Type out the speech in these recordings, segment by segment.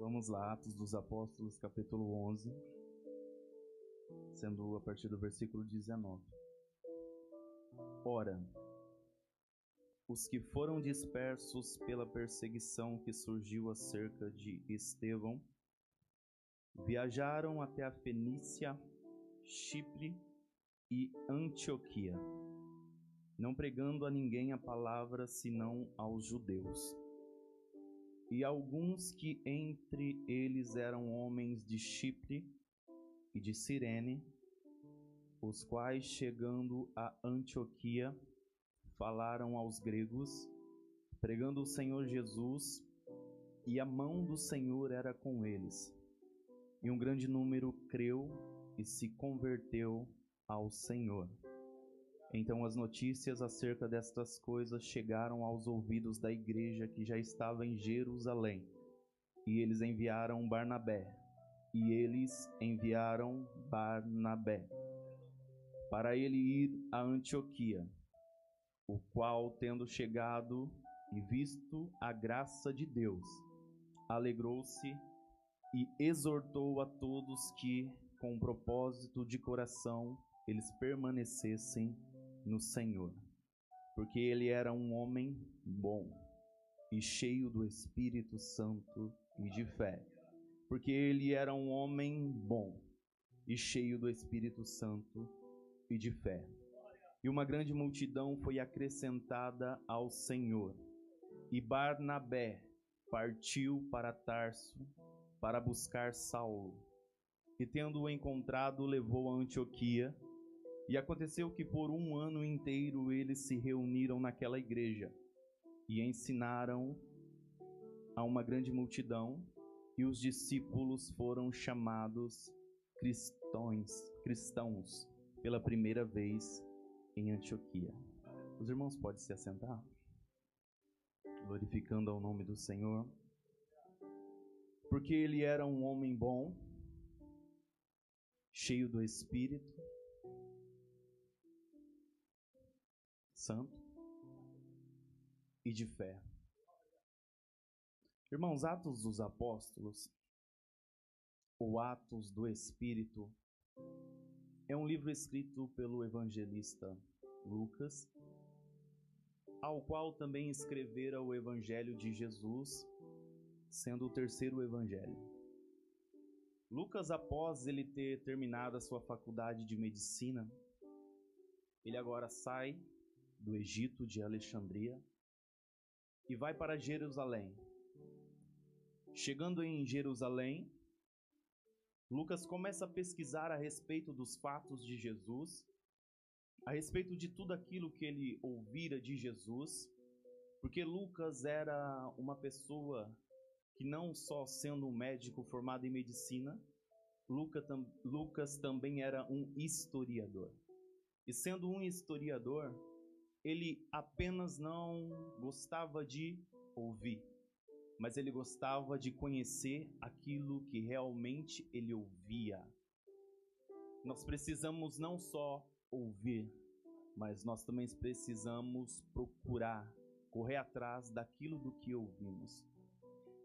Vamos lá, Atos dos Apóstolos, capítulo 11, sendo a partir do versículo 19. Ora, os que foram dispersos pela perseguição que surgiu acerca de Estevão, viajaram até a Fenícia, Chipre e Antioquia, não pregando a ninguém a palavra senão aos judeus. E alguns que entre eles eram homens de Chipre e de Cirene, os quais, chegando a Antioquia, falaram aos gregos, pregando o Senhor Jesus, e a mão do Senhor era com eles. E um grande número creu e se converteu ao Senhor. Então as notícias acerca destas coisas chegaram aos ouvidos da igreja que já estava em Jerusalém. E eles enviaram Barnabé. Para ele ir a Antioquia, o qual, tendo chegado e visto a graça de Deus, alegrou-se e exortou a todos que, com propósito de coração, eles permanecessem no Senhor, porque ele era um homem bom e cheio do Espírito Santo e de fé. Porque ele era um homem bom e cheio do Espírito Santo e de fé. E uma grande multidão foi acrescentada ao Senhor. E Barnabé partiu para Tarso para buscar Saulo. E tendo-o encontrado, levou a Antioquia. E aconteceu que por um ano inteiro eles se reuniram naquela igreja e ensinaram a uma grande multidão, e os discípulos foram chamados cristãos pela primeira vez em Antioquia. Os irmãos podem se assentar, glorificando ao nome do Senhor. Porque ele era um homem bom, cheio do Espírito Santo e de fé. Irmãos, Atos dos Apóstolos, ou Atos do Espírito, é um livro escrito pelo evangelista Lucas, ao qual também escrevera o Evangelho de Jesus, sendo o terceiro evangelho. Lucas, após ele ter terminado a sua faculdade de medicina, ele agora sai do Egito, de Alexandria, e vai para Jerusalém. Chegando em Jerusalém, Lucas começa a pesquisar a respeito dos fatos de Jesus, a respeito de tudo aquilo que ele ouvira de Jesus, porque Lucas era uma pessoa que, não só sendo um médico formado em medicina, Lucas também era um historiador. E sendo um historiador, ele apenas não gostava de ouvir, mas ele gostava de conhecer aquilo que realmente ele ouvia. Nós precisamos não só ouvir, mas nós também precisamos procurar, correr atrás daquilo do que ouvimos.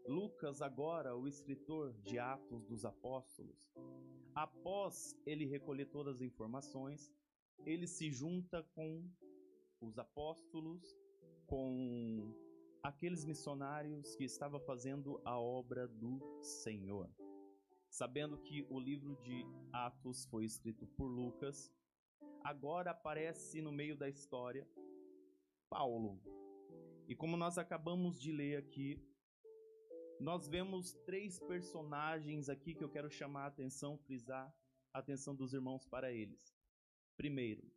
Lucas, agora, o escritor de Atos dos Apóstolos, após ele recolher todas as informações, ele se junta com os apóstolos, com aqueles missionários que estavam fazendo a obra do Senhor. Sabendo que o livro de Atos foi escrito por Lucas, agora aparece no meio da história Paulo. E como nós acabamos de ler aqui, nós vemos três personagens aqui que eu quero chamar a atenção, frisar a atenção dos irmãos para eles. Primeiro,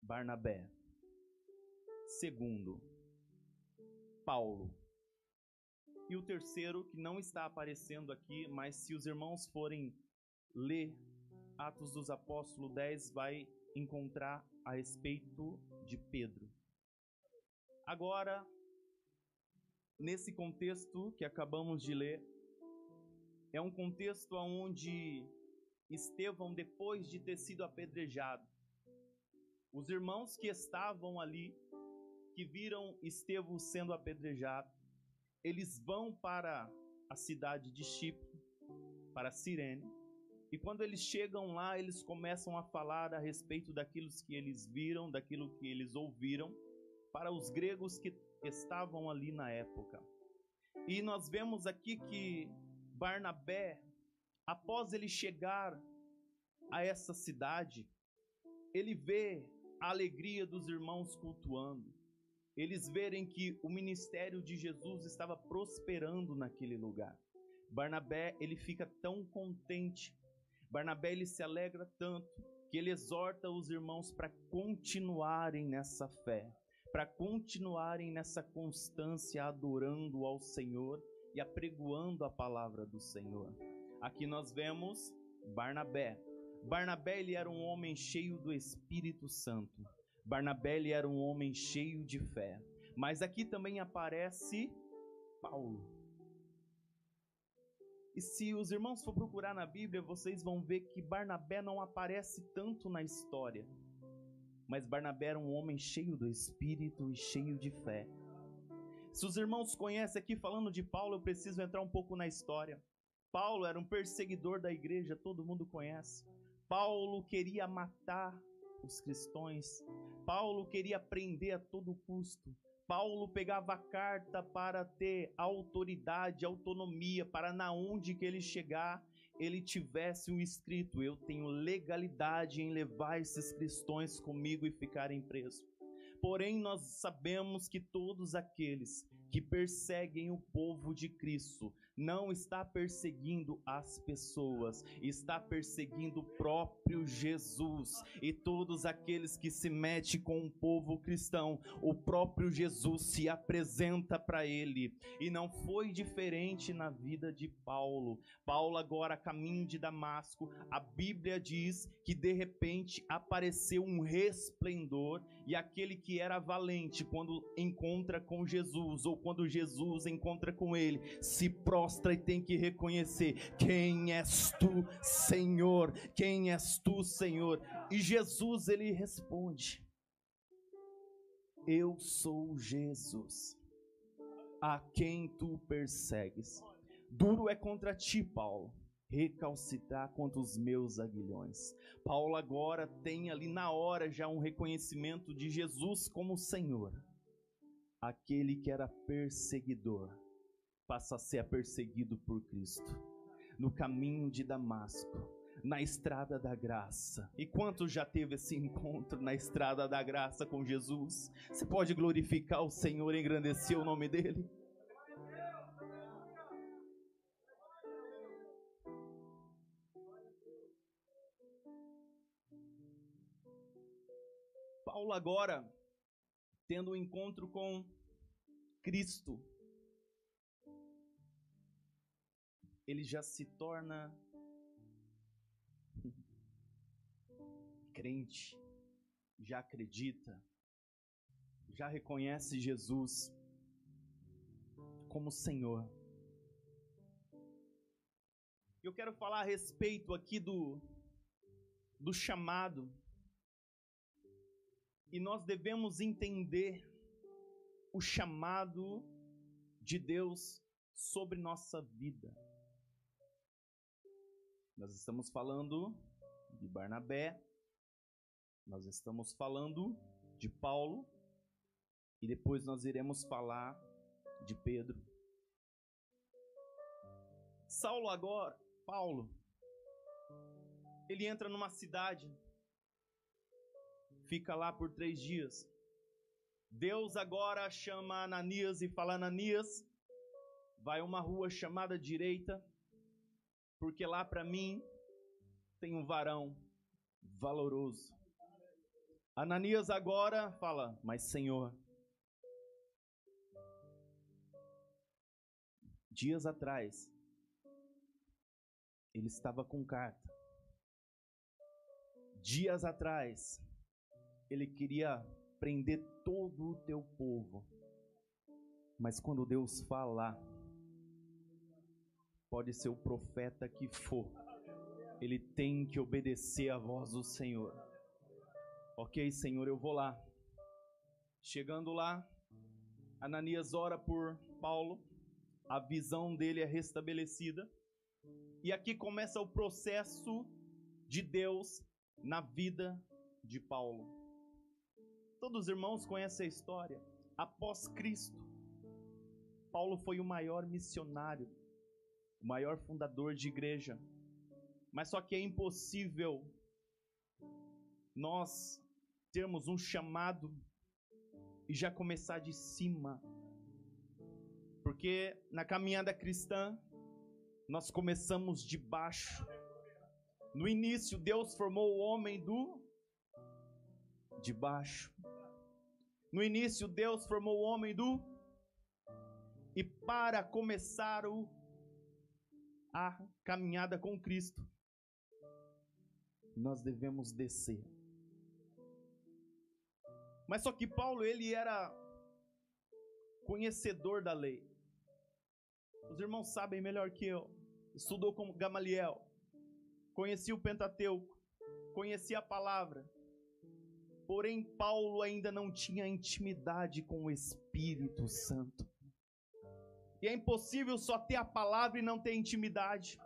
Barnabé. Segundo, Paulo. E o terceiro, que não está aparecendo aqui, mas se os irmãos forem ler Atos dos Apóstolos 10, vai encontrar a respeito de Pedro. Agora, nesse contexto que acabamos de ler, é um contexto onde Estevão, depois de ter sido apedrejado, os irmãos que estavam ali, que viram Estevão sendo apedrejado, eles vão para a cidade de Chipre, para Cirene. E quando eles chegam lá, eles começam a falar a respeito daquilo que eles viram, daquilo que eles ouviram, para os gregos que estavam ali na época. E nós vemos aqui que Barnabé, após ele chegar a essa cidade, ele vê a alegria dos irmãos cultuando. Eles verem que o ministério de Jesus estava prosperando naquele lugar. Barnabé, ele fica tão contente. Barnabé, ele se alegra tanto que ele exorta os irmãos para continuarem nessa fé, para continuarem nessa constância, adorando ao Senhor e apregoando a palavra do Senhor. Aqui nós vemos Barnabé. Barnabé, ele era um homem cheio do Espírito Santo. Barnabé, ele era um homem cheio de fé. Mas aqui também aparece Paulo. E se os irmãos for procurar na Bíblia, vocês vão ver que Barnabé não aparece tanto na história. Mas Barnabé era um homem cheio do Espírito e cheio de fé. Se os irmãos conhecem aqui, falando de Paulo, eu preciso entrar um pouco na história. Paulo era um perseguidor da igreja, todo mundo conhece. Paulo queria matar os cristãos. Paulo queria prender a todo custo. Paulo pegava a carta para ter autoridade, autonomia, para na onde que ele chegar, ele tivesse um escrito: eu tenho legalidade em levar esses cristãos comigo e ficarem presos. Porém, nós sabemos que todos aqueles que perseguem o povo de Cristo não está perseguindo as pessoas, está perseguindo o próprio Jesus. E todos aqueles que se metem com o povo cristão, o próprio Jesus se apresenta para ele. E não foi diferente na vida de Paulo. Paulo agora, a caminho de Damasco, a Bíblia diz que de repente apareceu um resplendor, e aquele que era valente, quando encontra com Jesus, ou quando Jesus encontra com ele, se prostra e tem que reconhecer: quem és tu, Senhor? Quem és tu, Senhor? E Jesus, ele responde: eu sou Jesus, a quem tu persegues. Duro é contra ti, Paulo, recalcitrar contra os meus aguilhões. Paulo agora tem ali na hora já um reconhecimento de Jesus como Senhor. Aquele que era perseguidor passa a ser perseguido por Cristo. No caminho de Damasco, na estrada da graça. E quantos já teve esse encontro na estrada da graça com Jesus? Você pode glorificar o Senhor e engrandecer o nome dele? Paulo agora, tendo um encontro com Cristo, ele já se torna crente, já acredita, já reconhece Jesus como Senhor. Eu quero falar a respeito aqui do chamado. E nós devemos entender o chamado de Deus sobre nossa vida. Nós estamos falando de Barnabé, nós estamos falando de Paulo, e depois nós iremos falar de Pedro. Paulo, ele entra numa cidade, fica lá por 3 dias. Deus agora chama Ananias e fala: Ananias, vai a uma rua chamada Direita, porque lá para mim tem um varão valoroso. Ananias agora fala: mas Senhor, dias atrás ele estava com carta. Dias atrás ele queria prender todo o teu povo. Mas quando Deus falar, pode ser o profeta que for, ele tem que obedecer à voz do Senhor. Ok, Senhor, eu vou lá. Chegando lá, Ananias ora por Paulo. a visão dele é restabelecida. E aqui começa o processo de Deus na vida de Paulo. Todos os irmãos conhecem a história. Após Cristo, Paulo foi o maior missionário, o maior fundador de igreja. Mas só que é impossível nós termos um chamado e já começar de cima. Porque na caminhada cristã, nós começamos de baixo. No início, Deus formou o homem de baixo. No início, Deus formou o homem E para começar a caminhada com Cristo, nós devemos descer. Mas só que Paulo, ele era conhecedor da lei. Os irmãos sabem melhor que eu. Estudou com Gamaliel, conhecia o Pentateuco, conhecia a palavra. Porém, Paulo ainda não tinha intimidade com o Espírito Santo. E é impossível só ter a palavra e não ter intimidade.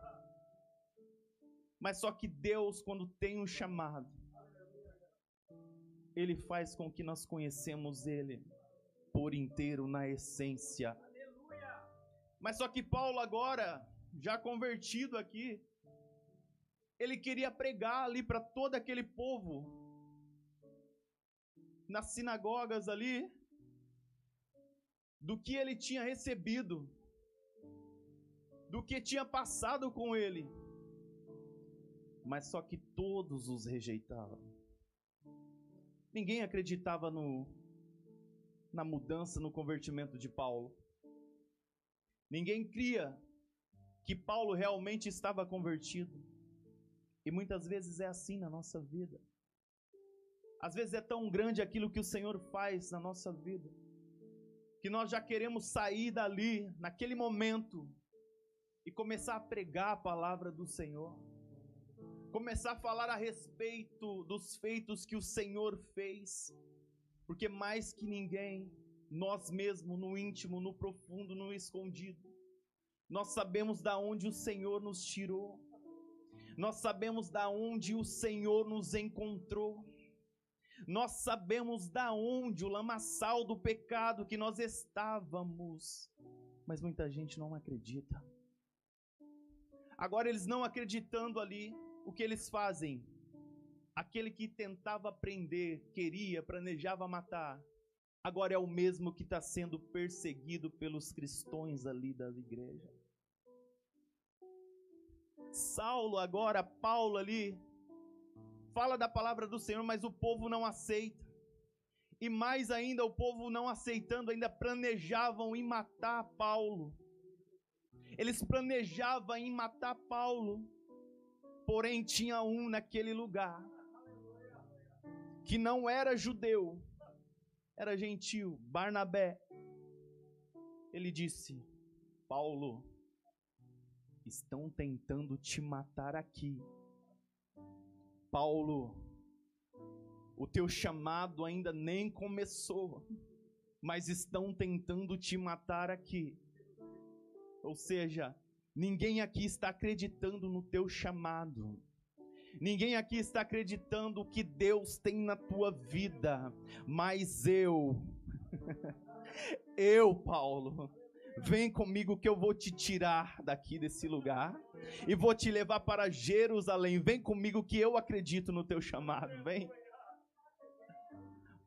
Mas só que Deus, quando tem um chamado, Ele faz com que nós conhecemos Ele por inteiro, na essência. Mas só que Paulo agora, já convertido aqui, ele queria pregar ali para todo aquele povo, nas sinagogas ali, do que ele tinha recebido, do que tinha passado com ele. Mas só que todos os rejeitavam. Ninguém acreditava na mudança, no convertimento de Paulo. Ninguém cria que Paulo realmente estava convertido. E muitas vezes é assim na nossa vida. Às vezes é tão grande aquilo que o Senhor faz na nossa vida, que nós já queremos sair dali, naquele momento, e começar a pregar a palavra do Senhor. Começar a falar a respeito dos feitos que o Senhor fez. Porque mais que ninguém, nós mesmos, no íntimo, no profundo, no escondido, nós sabemos da onde o Senhor nos tirou. Nós sabemos da onde o Senhor nos encontrou. Nós sabemos da onde o lamaçal do pecado que nós estávamos. Mas muita gente não acredita. Agora eles não acreditando ali, o que eles fazem? Aquele que tentava prender, queria, planejava matar, agora é o mesmo que está sendo perseguido pelos cristãos ali da igreja. Saulo agora, Paulo ali, fala da palavra do Senhor, mas o povo não aceita. E mais ainda, o povo não aceitando, ainda planejavam em matar Paulo. Eles planejavam em matar Paulo. Porém, tinha um naquele lugar, que não era judeu, era gentil, Barnabé. Ele disse: Paulo, estão tentando te matar aqui. Paulo, o teu chamado ainda nem começou, mas estão tentando te matar aqui. Ou seja, ninguém aqui está acreditando no teu chamado. Ninguém aqui está acreditando o que Deus tem na tua vida. Mas eu, Paulo, vem comigo que eu vou te tirar daqui desse lugar e vou te levar para Jerusalém. Vem comigo que eu acredito no teu chamado. Vem.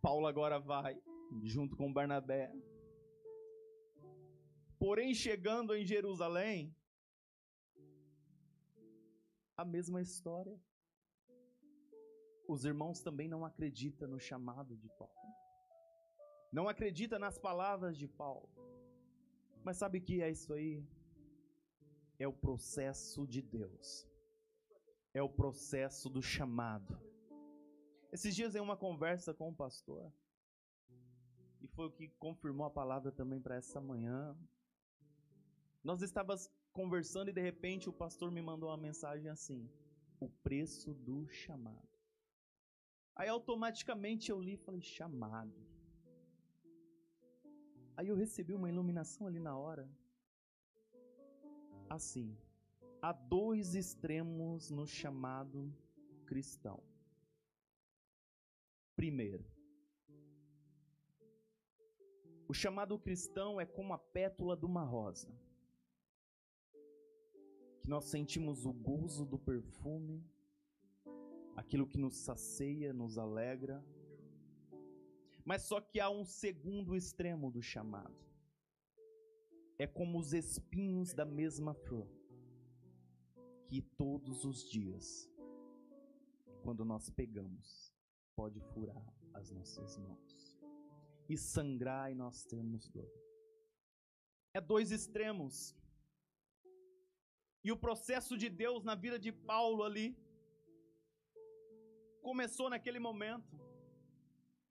Paulo agora vai junto com Barnabé. Porém, chegando em Jerusalém, a mesma história. Os irmãos também não acreditam no chamado de Paulo. Não acreditam nas palavras de Paulo. Mas sabe o que é isso aí? É o processo de Deus. É o processo do chamado. Esses dias em uma conversa com o pastor, e foi o que confirmou a palavra também para essa manhã. Nós estávamos conversando e de repente o pastor me mandou uma mensagem assim: o preço do chamado. Aí automaticamente eu li e falei: chamado. Aí eu recebi uma iluminação ali na hora. assim: há dois extremos no chamado cristão. Primeiro, o chamado cristão é como a pétala de uma rosa, que nós sentimos o gozo do perfume, aquilo que nos sacia, nos alegra. Mas só que há um segundo extremo do chamado. É como os espinhos da mesma flor, que todos os dias, quando nós pegamos, pode furar as nossas mãos e sangrar e nós temos dor. É dois extremos. E o processo de Deus na vida de Paulo ali começou naquele momento.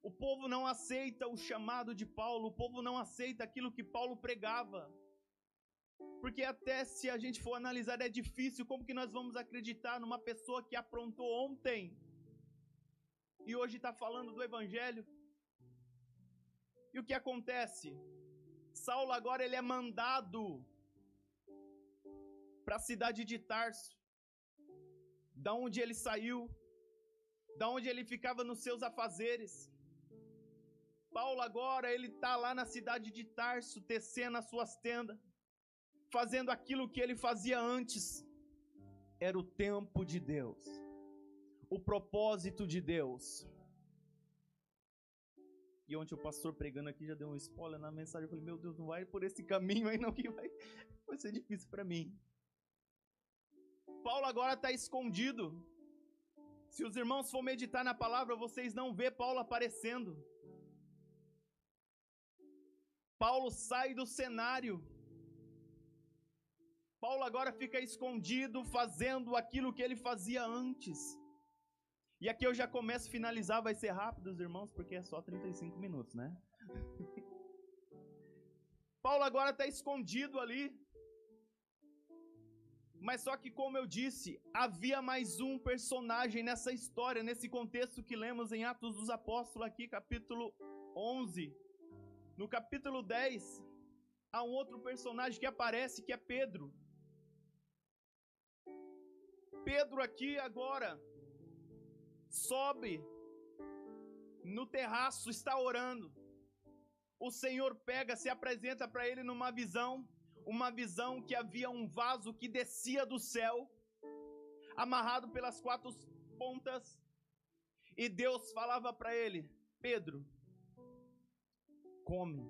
O povo não aceita o chamado de Paulo, o povo não aceita aquilo que Paulo pregava. Porque até se a gente for analisar, é difícil. Como que nós vamos acreditar numa pessoa que aprontou ontem e hoje está falando do Evangelho? E o que acontece? Saulo agora ele é mandado para a cidade de Tarso, da onde ele saiu, da onde ele ficava nos seus afazeres. Paulo agora ele está lá na cidade de Tarso, tecendo as suas tendas, fazendo aquilo que ele fazia antes. Era o tempo de Deus, o propósito de Deus. E ontem o pastor pregando aqui já deu um spoiler na mensagem. Eu falei, meu Deus, não vai por esse caminho aí não, que vai ser difícil para mim. Paulo agora está escondido. Se os irmãos for meditar na palavra, vocês não vê Paulo aparecendo. Paulo sai do cenário. Paulo agora fica escondido, fazendo aquilo que ele fazia antes. E aqui eu já começo a finalizar, vai ser rápido, os irmãos, porque é só 35 minutos, né? Paulo agora está escondido ali. Mas só que, como eu disse, havia mais um personagem nessa história, nesse contexto que lemos em Atos dos Apóstolos aqui, capítulo 11. No capítulo 10, há um outro personagem que aparece, que é Pedro. Pedro aqui agora sobe no terraço, está orando. O Senhor pega, se apresenta para ele numa visão, uma visão que havia um vaso que descia do céu, amarrado pelas quatro pontas, e Deus falava para ele: Pedro, come.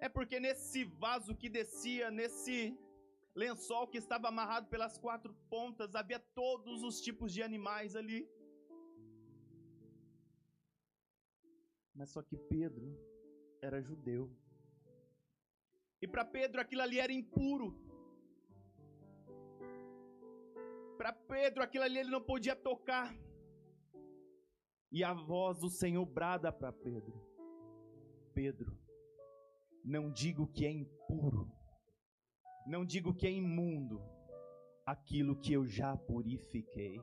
É porque nesse vaso que descia, nesse lençol que estava amarrado pelas quatro pontas, havia todos os tipos de animais ali. Mas só que Pedro era judeu. E para Pedro aquilo ali era impuro. Para Pedro aquilo ali ele não podia tocar. E a voz do Senhor brada para Pedro: Pedro, não digo que é impuro, não digo que é imundo, aquilo que eu já purifiquei.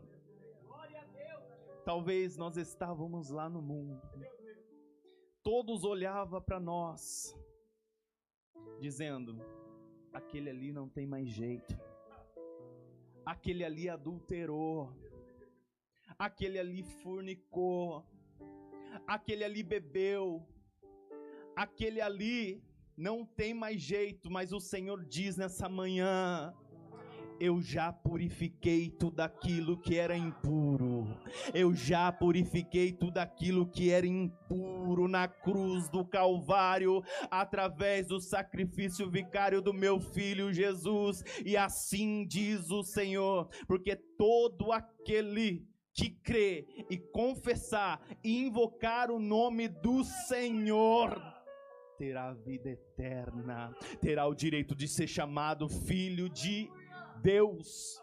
Talvez nós estávamos lá no mundo, todos olhavam para nós, dizendo: aquele ali não tem mais jeito, aquele ali adulterou, aquele ali fornicou, aquele ali bebeu, aquele ali não tem mais jeito. Mas o Senhor diz nessa manhã: eu já purifiquei tudo aquilo que era impuro. Eu já purifiquei tudo aquilo que era impuro na cruz do Calvário, através do sacrifício vicário do meu Filho Jesus. E assim diz o Senhor, porque todo aquele que crer e confessar e invocar o nome do Senhor terá vida eterna, terá o direito de ser chamado filho de Deus.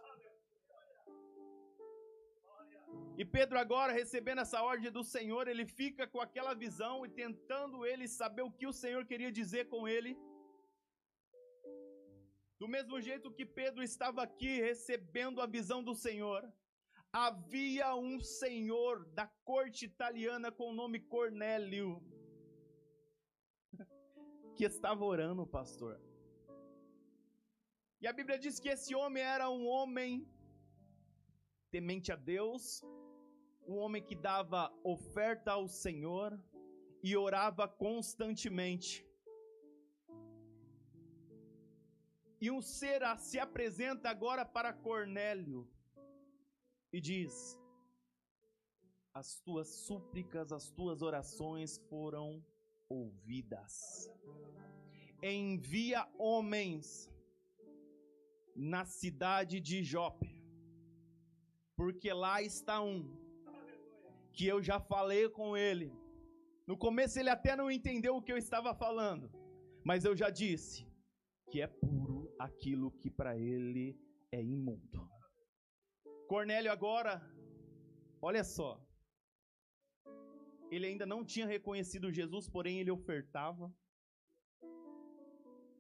E Pedro agora, recebendo essa ordem do Senhor, ele fica com aquela visão e tentando ele saber o que o Senhor queria dizer com ele. Do mesmo jeito que Pedro estava aqui recebendo a visão do Senhor, havia um senhor da corte italiana com o nome Cornélio, que estava orando, pastor. E a Bíblia diz que esse homem era um homem temente a Deus, um homem que dava oferta ao Senhor e orava constantemente. E um ser se apresenta agora para Cornélio e diz: as tuas súplicas, as tuas orações foram ouvidas. Envia homens na cidade de Jope, porque lá está um que eu já falei com ele. No começo ele até não entendeu o que eu estava falando, mas eu já disse que é puro aquilo que para ele é imundo. Cornélio agora, olha só, ele ainda não tinha reconhecido Jesus, porém ele ofertava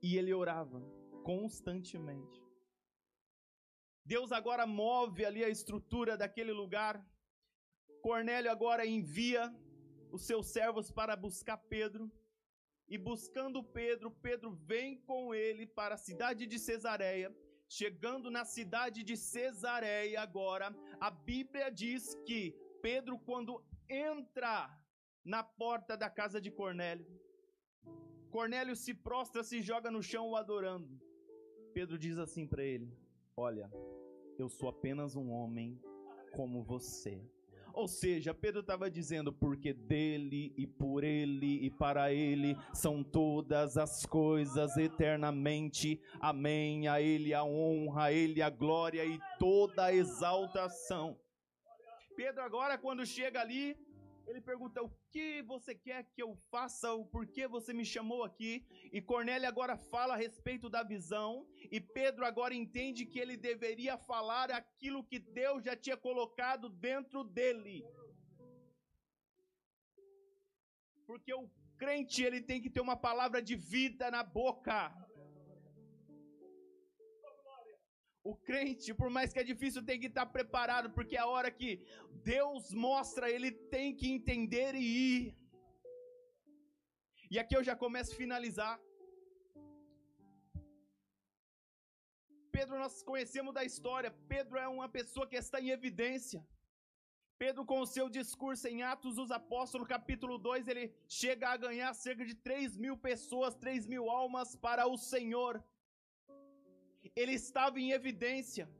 e ele orava constantemente. Deus agora move ali a estrutura daquele lugar. Cornélio agora envia os seus servos para buscar Pedro. E buscando Pedro, Pedro vem com ele para a cidade de Cesareia. Chegando na cidade de Cesareia agora, a Bíblia diz que Pedro, quando entra na porta da casa de Cornélio, Cornélio se prostra, se joga no chão o adorando. Pedro diz assim para ele: olha, eu sou apenas um homem como você. Ou seja, Pedro estava dizendo, porque dele e por ele e para ele são todas as coisas eternamente. Amém. A ele a honra, a ele a glória e toda a exaltação. Pedro agora, quando chega ali, ele pergunta: o que você quer que eu faça? O porquê você me chamou aqui? E Cornélio agora fala a respeito da visão. E Pedro agora entende que ele deveria falar aquilo que Deus já tinha colocado dentro dele. Porque o crente, ele tem que ter uma palavra de vida na boca. O crente, por mais que é difícil, tem que estar preparado, porque a hora que Deus mostra, ele tem que entender e ir. E aqui eu já começo a finalizar. Pedro, nós conhecemos da história. Pedro é uma pessoa que está em evidência. Pedro, com o seu discurso em Atos dos Apóstolos, capítulo 2, ele chega a ganhar cerca de 3.000 pessoas, 3.000 almas para o Senhor. Ele estava em evidência,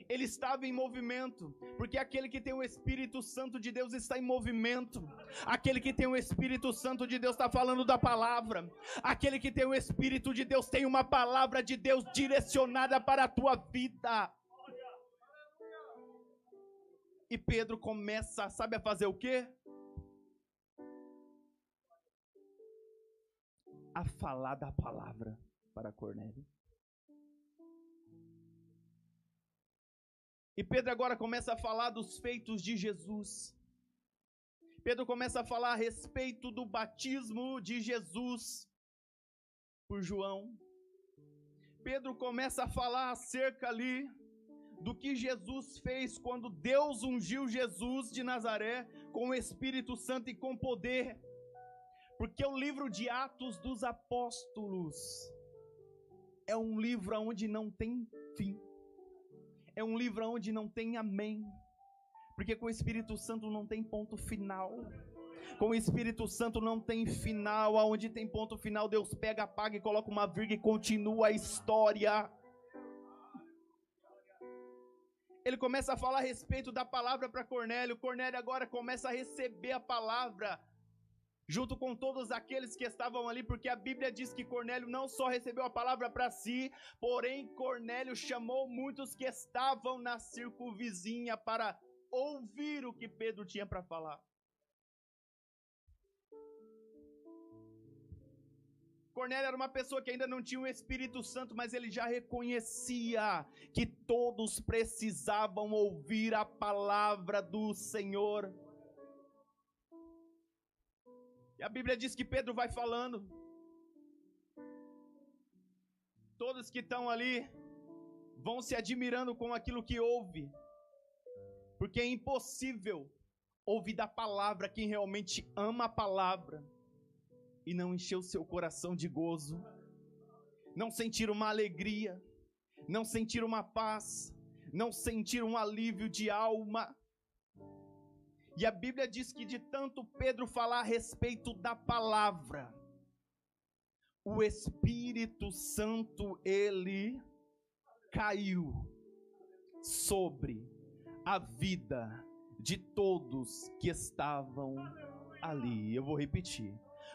ele estava em movimento, porque aquele que tem o Espírito Santo de Deus está em movimento. Aquele que tem o Espírito Santo de Deus está falando da palavra. Aquele que tem o Espírito de Deus tem uma palavra de Deus direcionada para a tua vida. E Pedro começa, sabe a fazer o quê? A falar da palavra para Cornélio. E Pedro agora começa a falar dos feitos de Jesus. Pedro começa a falar a respeito do batismo de Jesus por João. Pedro começa a falar acerca ali do que Jesus fez quando Deus ungiu Jesus de Nazaré com o Espírito Santo e com poder. Porque o livro de Atos dos Apóstolos é um livro onde não tem fim. É um livro onde não tem amém. Porque com o Espírito Santo não tem ponto final. Com o Espírito Santo não tem final. Aonde tem ponto final, Deus pega, apaga e coloca uma vírgula e continua a história. Ele começa a falar a respeito da palavra para Cornélio. Cornélio agora começa a receber a palavra junto com todos aqueles que estavam ali, porque a Bíblia diz que Cornélio não só recebeu a palavra para si, porém Cornélio chamou muitos que estavam na circunvizinha para ouvir o que Pedro tinha para falar. Cornélio era uma pessoa que ainda não tinha o Espírito Santo, mas ele já reconhecia que todos precisavam ouvir a palavra do Senhor. E a Bíblia diz que Pedro vai falando. Todos que estão ali vão se admirando com aquilo que ouve. Porque é impossível ouvir da palavra quem realmente ama a palavra e não encher o seu coração de gozo, não sentir uma alegria, não sentir uma paz, não sentir um alívio de alma. E a Bíblia diz que de tanto Pedro falar a respeito da palavra, o Espírito Santo, ele caiu sobre a vida de todos que estavam ali. Eu vou repetir.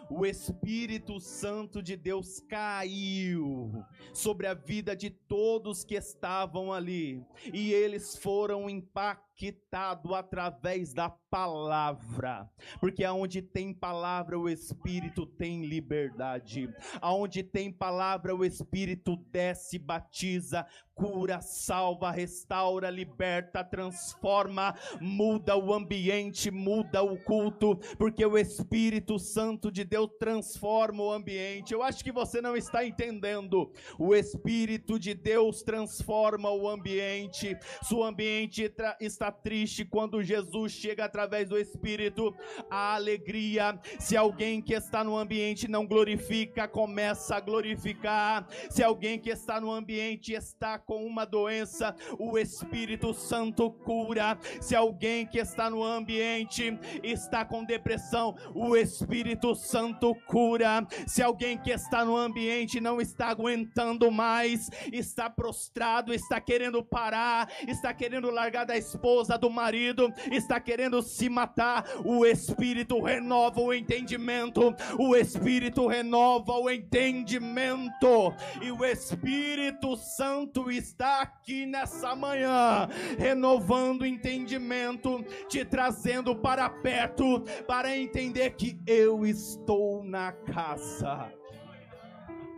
O Espírito Santo de Deus caiu sobre a vida de todos que estavam ali, e eles foram impactados através da palavra, porque aonde tem palavra o Espírito tem liberdade, aonde tem palavra o Espírito desce, batiza, cura, salva, restaura, liberta, transforma, muda o ambiente, muda o culto, porque o Espírito Santo de Deus transforma o ambiente. Eu acho que você não está entendendo. O Espírito de Deus transforma o ambiente. Se o ambiente está triste, quando Jesus chega através do Espírito, a alegria. Se alguém que está no ambiente não glorifica, começa a glorificar. Se alguém que está no ambiente está com uma doença, o Espírito Santo cura. Se alguém que está no ambiente está com depressão, o Espírito Santo cura. Se alguém que está no ambiente não está aguentando mais, está prostrado, está querendo parar, está querendo largar da esposa, do marido, está querendo se matar, o Espírito renova o entendimento, o Espírito renova o entendimento, e o Espírito Santo está aqui nessa manhã, renovando o entendimento, te trazendo para perto, para entender que eu estou na casa.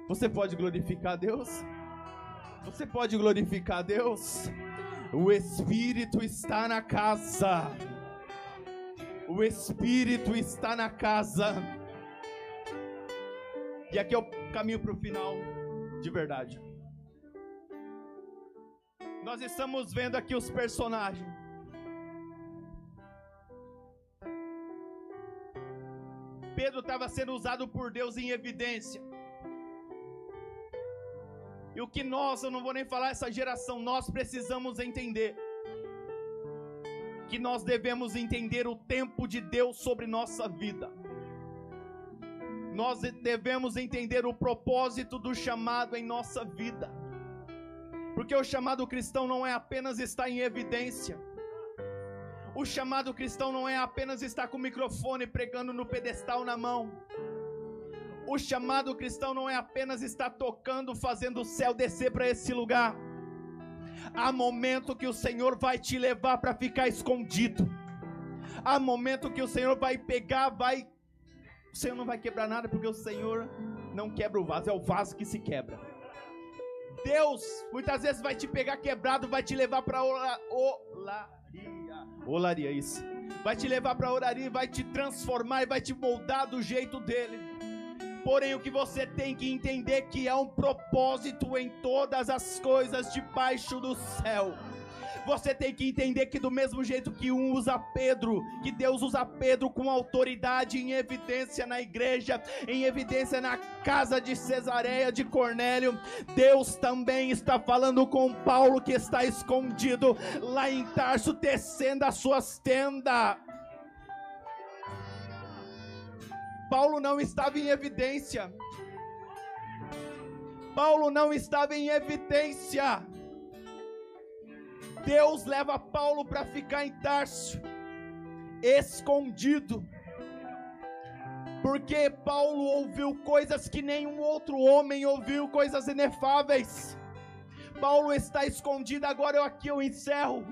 Você pode glorificar a Deus? Você pode glorificar a Deus? O Espírito está na casa. O Espírito está na casa. E aqui é o caminho para o final, de verdade. Nós estamos vendo aqui os personagens. Pedro estava sendo usado por Deus em evidência. E o que nós, eu não vou nem falar essa geração, nós precisamos entender. Que nós devemos entender o tempo de Deus sobre nossa vida. Nós devemos entender o propósito do chamado em nossa vida. Porque o chamado cristão não é apenas estar em evidência. O chamado cristão não é apenas estar com o microfone pregando no pedestal na mão. O chamado cristão não é apenas estar tocando, fazendo o céu descer para esse lugar. Há momento que o Senhor vai te levar para ficar escondido. Há momento que o Senhor vai pegar, o Senhor não vai quebrar nada, porque o Senhor não quebra o vaso, é o vaso que se quebra. Deus muitas vezes vai te pegar quebrado, vai te levar para olaria, isso. Vai te levar para a oraria, vai te transformar e vai te moldar do jeito dele. Porém, o que você tem que entender que há um propósito em todas as coisas debaixo do céu. Você tem que entender que do mesmo jeito que usa Pedro, que Deus usa Pedro com autoridade em evidência na igreja, em evidência na casa de Cesareia de Cornélio, Deus também está falando com Paulo, que está escondido lá em Tarso, tecendo as suas tendas. Paulo não estava em evidência. Paulo não estava em evidência. Deus leva Paulo para ficar em Tarso, escondido. Porque Paulo ouviu coisas que nenhum outro homem ouviu, coisas inefáveis. Paulo está escondido. Agora eu encerro.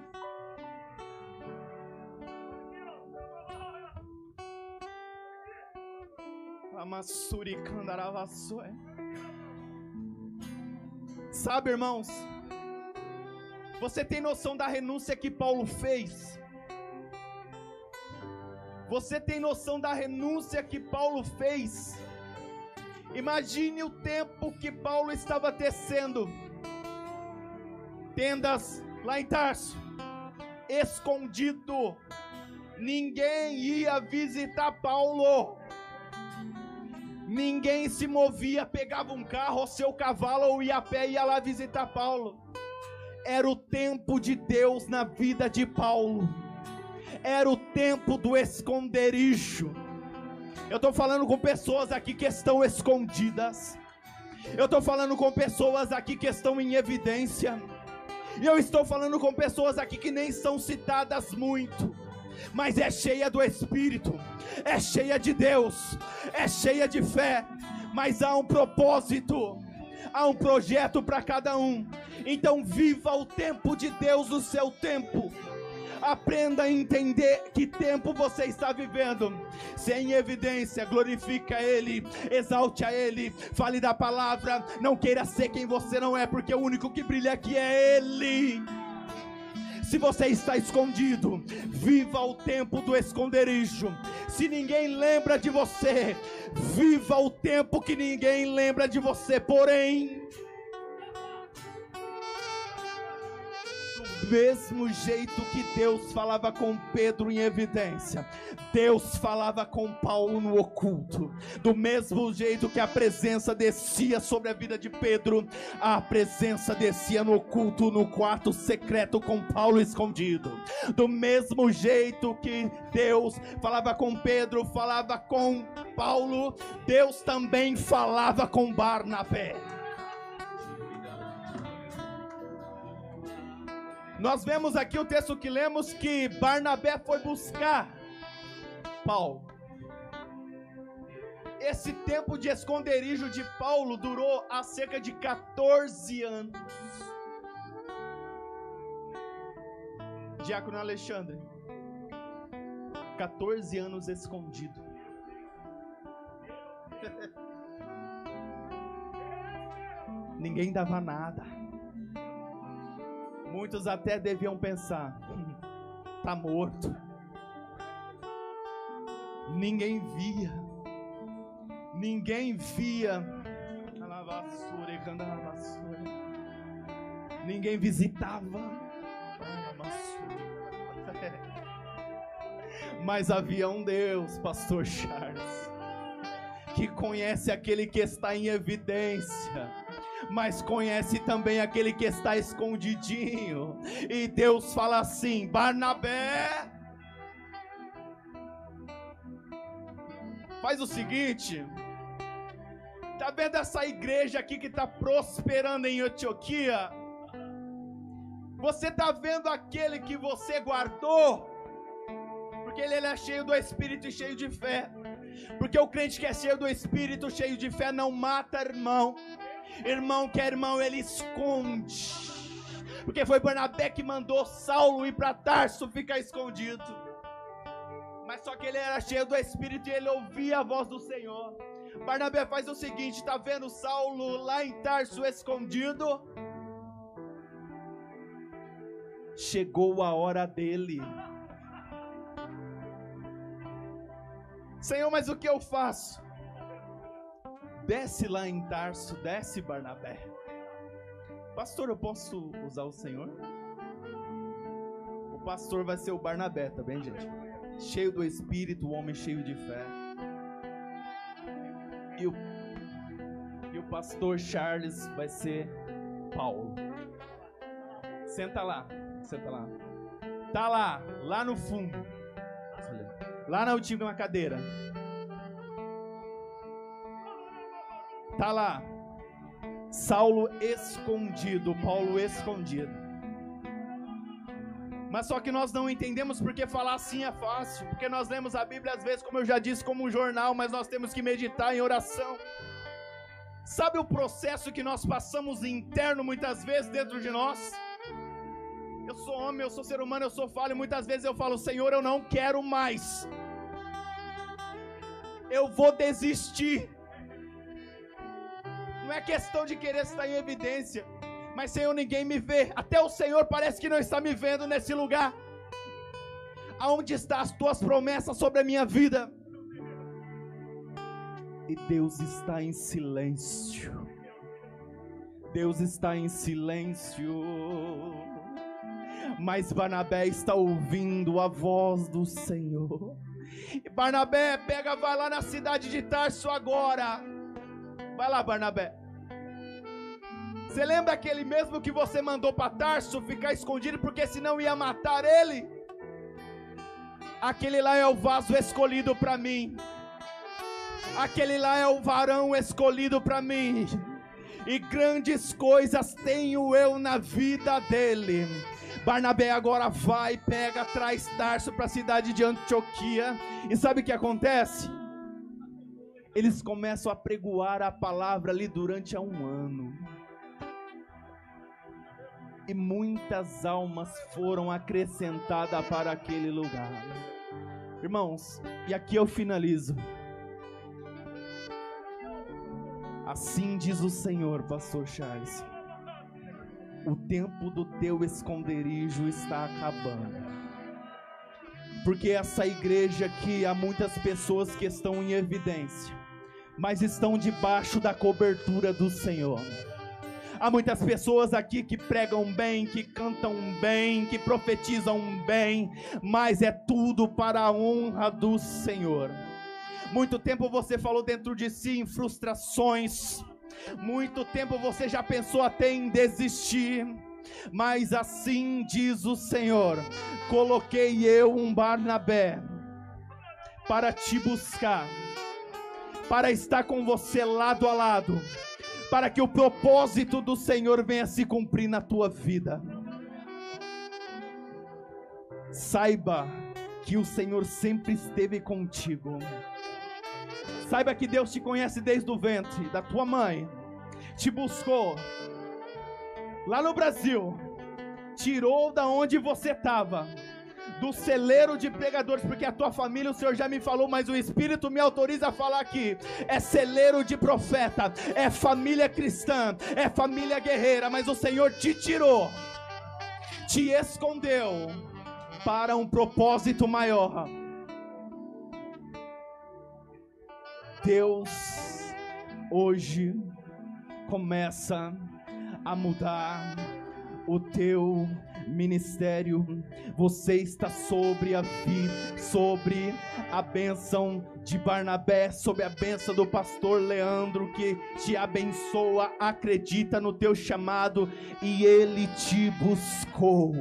Sabe, irmãos, você tem noção da renúncia que Paulo fez? Você tem noção da renúncia que Paulo fez? Imagine o tempo que Paulo estava tecendo tendas lá em Tarso, escondido. Ninguém ia visitar Paulo. Ninguém se movia, pegava um carro ou seu cavalo ou ia a pé e ia lá visitar Paulo. Era o tempo de Deus na vida de Paulo. Era o tempo do esconderijo. Eu estou falando com pessoas aqui que estão escondidas. Eu estou falando com pessoas aqui que estão em evidência. E eu estou falando com pessoas aqui que nem são citadas muito, mas é cheia do Espírito, é cheia de Deus, é cheia de fé. Mas há um propósito, há um projeto para cada um. Então viva o tempo de Deus no seu tempo. Aprenda a entender que tempo você está vivendo. Se é em evidência, glorifica a Ele, exalte a Ele, fale da palavra. Não queira ser quem você não é, porque o único que brilha aqui é Ele. Se você está escondido, viva o tempo do esconderijo. Se ninguém lembra de você, viva o tempo que ninguém lembra de você. Porém, do mesmo jeito que Deus falava com Pedro em evidência, Deus falava com Paulo no oculto. Do mesmo jeito que a presença descia sobre a vida de Pedro, a presença descia no oculto, no quarto secreto com Paulo escondido. Do mesmo jeito que Deus falava com Pedro, falava com Paulo, Deus também falava com Barnabé. Nós vemos aqui o texto que lemos que Barnabé foi buscar Paulo. Esse tempo de esconderijo de Paulo durou há cerca de 14 anos. Diácono Alexandre, 14 anos escondido. Ninguém dava nada. Muitos até deviam pensar: tá morto. Ninguém via. Ninguém via. Ninguém visitava. Mas havia um Deus, Pastor Charles, que conhece aquele que está em evidência, mas conhece também aquele que está escondidinho. E Deus fala assim: Barnabé, faz o seguinte, tá vendo essa igreja aqui que está prosperando em Antioquia? Você tá vendo aquele que você guardou? Porque ele é cheio do Espírito e cheio de fé. Porque o crente que é cheio do Espírito, cheio de fé, não mata irmão. Irmão que é irmão, ele esconde. Porque foi Barnabé que mandou Saulo ir para Tarso ficar escondido. Mas só que ele era cheio do Espírito e ele ouvia a voz do Senhor. Barnabé faz o seguinte: tá vendo Saulo lá em Tarso escondido? Chegou a hora dele. Senhor, mas o que eu faço? Desce lá em Tarso, desce, Barnabé. Pastor, eu posso usar o Senhor? O pastor vai ser o Barnabé, tá bem, gente? Cheio do Espírito, um homem cheio de fé. E o pastor Charles vai ser Paulo. Senta lá, senta lá. Tá lá no fundo. Lá na última cadeira. Tá lá. Saulo escondido, Paulo escondido. Mas só que nós não entendemos porque falar assim é fácil. Porque nós lemos a Bíblia às vezes, como eu já disse, como um jornal, mas nós temos que meditar em oração. Sabe o processo que nós passamos interno muitas vezes dentro de nós? Eu sou homem, eu sou ser humano, eu sou falho. Muitas vezes eu falo: Senhor, eu não quero mais. Eu vou desistir. Não é questão de querer estar em evidência, mas Senhor, ninguém me vê. Até o Senhor parece que não está me vendo nesse lugar. Aonde estão as tuas promessas sobre a minha vida? E Deus está em silêncio. Deus está em silêncio. Mas Barnabé está ouvindo a voz do Senhor. Barnabé, vai lá na cidade de Tarso agora. Vai lá, Barnabé. Você lembra aquele mesmo que você mandou para Tarso ficar escondido porque senão ia matar ele? Aquele lá é o vaso escolhido para mim. Aquele lá é o varão escolhido para mim. E grandes coisas tenho eu na vida dele. Barnabé agora vai, traz Tarso para a cidade de Antioquia. E sabe o que acontece? Eles começam a pregoar a palavra ali durante um ano. E muitas almas foram acrescentadas para aquele lugar. Irmãos, e aqui eu finalizo. Assim diz o Senhor, pastor Charles: o tempo do teu esconderijo está acabando. Porque essa igreja aqui, há muitas pessoas que estão em evidência, mas estão debaixo da cobertura do Senhor. Há muitas pessoas aqui que pregam bem, que cantam bem, que profetizam bem, mas é tudo para a honra do Senhor. Muito tempo você falou dentro de si em frustrações, muito tempo você já pensou até em desistir, mas assim diz o Senhor: coloquei eu um Barnabé para te buscar, para estar com você lado a lado, para que o propósito do Senhor venha se cumprir na tua vida. Saiba que o Senhor sempre esteve contigo. Saiba que Deus te conhece desde o ventre da tua mãe, te buscou lá no Brasil, tirou da onde você estava, do celeiro de pregadores, porque a tua família, o Senhor já me falou, mas o Espírito me autoriza a falar aqui, é celeiro de profeta, é família cristã, é família guerreira, mas o Senhor te tirou, te escondeu para um propósito maior. Deus hoje começa a mudar o teu ministério. Você está sobre a bênção de Barnabé, sobre a bênção do pastor Leandro, que te abençoa, acredita no teu chamado, e ele te buscou.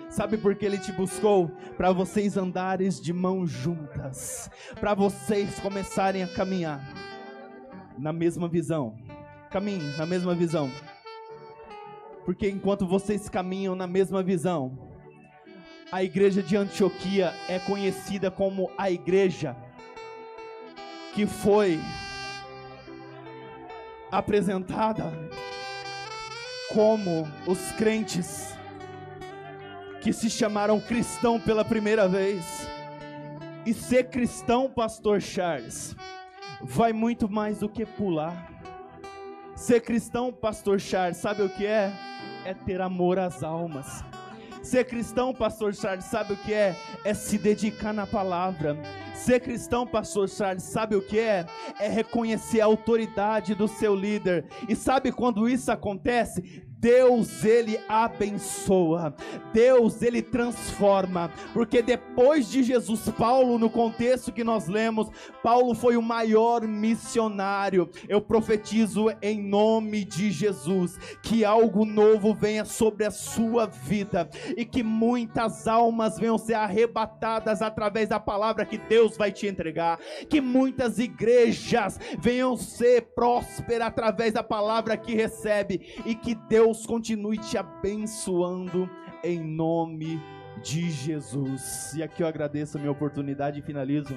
Sabe por que ele te buscou? Para vocês andarem de mãos juntas, para vocês começarem a caminhar na mesma visão. Caminhe na mesma visão, porque enquanto vocês caminham na mesma visão, a igreja de Antioquia é conhecida como a igreja que foi apresentada como os crentes que se chamaram cristão pela primeira vez. E ser cristão, pastor Charles, vai muito mais do que pular. Ser cristão, pastor Charles, sabe o que é? É ter amor às almas. Ser cristão, pastor Charles, sabe o que é? É se dedicar na palavra. Ser cristão, pastor Charles, sabe o que é? É reconhecer a autoridade do seu líder. E sabe quando isso acontece? Deus, ele abençoa, Deus, ele transforma, porque depois de Jesus, Paulo, no contexto que nós lemos, Paulo foi o maior missionário. Eu profetizo em nome de Jesus, que algo novo venha sobre a sua vida, e que muitas almas venham ser arrebatadas através da palavra que Deus vai te entregar, que muitas igrejas venham ser prósperas através da palavra que recebe, e que Deus continue te abençoando em nome de Jesus. E aqui eu agradeço a minha oportunidade e finalizo